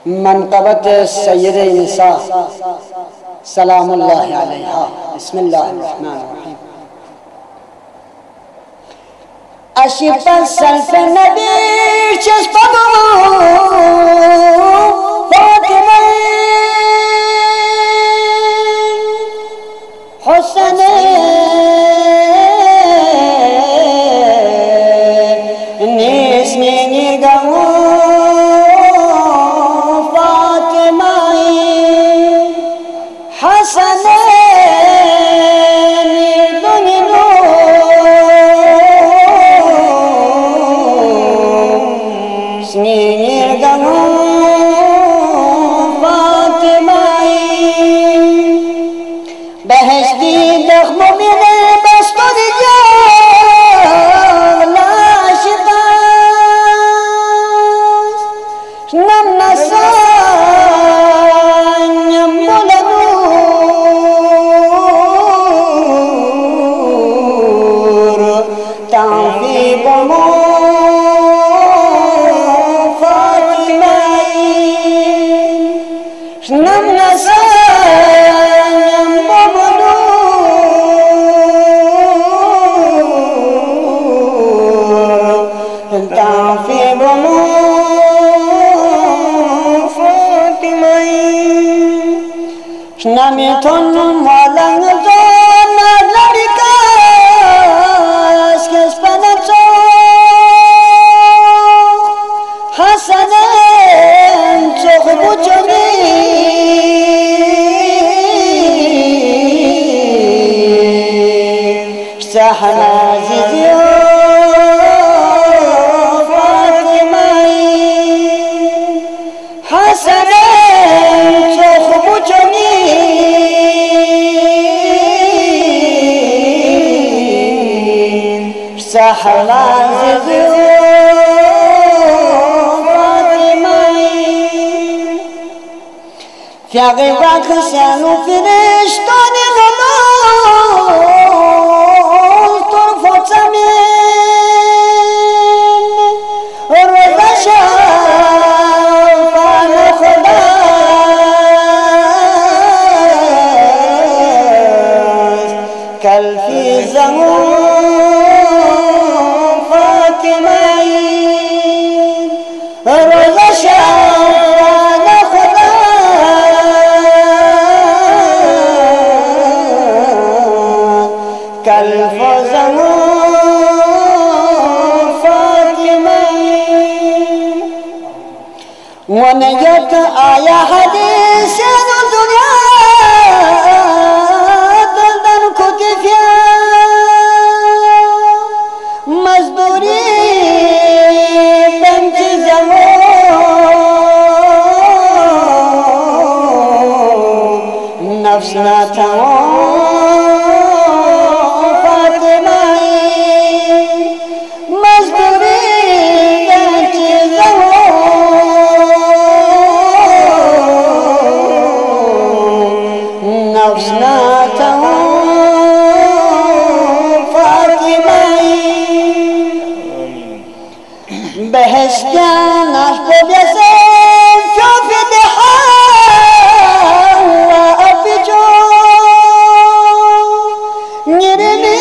منقبت سید نساء سلام الله علیها. بسم الله الرحمن الرحیم. اشیفت سلف نبی چشم فاطمه حسن نمیتون مالنگ تو نداری کس کس پنچو حسنم چخ بچگی سحن عزیزی سحر عزیز فاطمه فیاقی وقتشان و فرشتانی غلال طرف زمین روزشان فان خداست کل فی زمان ونجت آیا حدیث دنیا دلدن کتفیا مزدوری بنچ زمان نفس نتوان بهشتن اشبو بیسن شوف دحان و افجو نرمی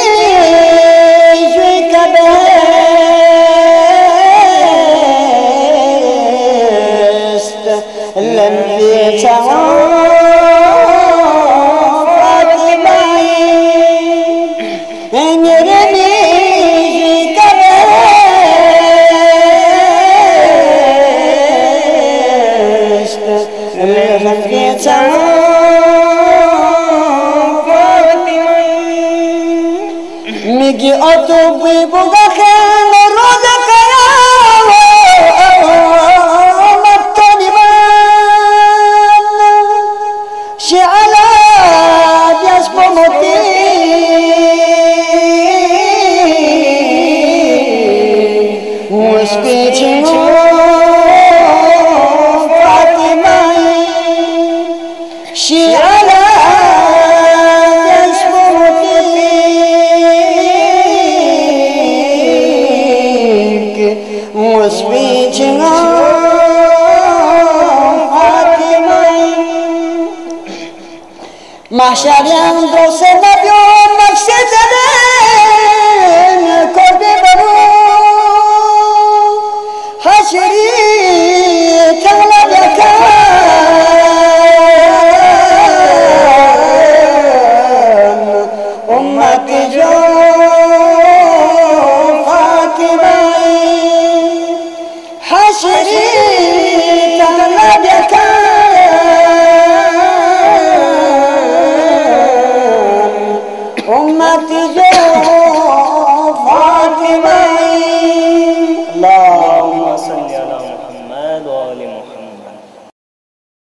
شوی کبست لنفی تمام میگی آتو بی بگخن رود قیام مبتنی من شعلا بیاس بموتی مسکیچی فاطمه شعلا محشریم دوست نبیون مقصد دارم کرده برو حشری طلب یکم امتی جو فاطمه حشری طلب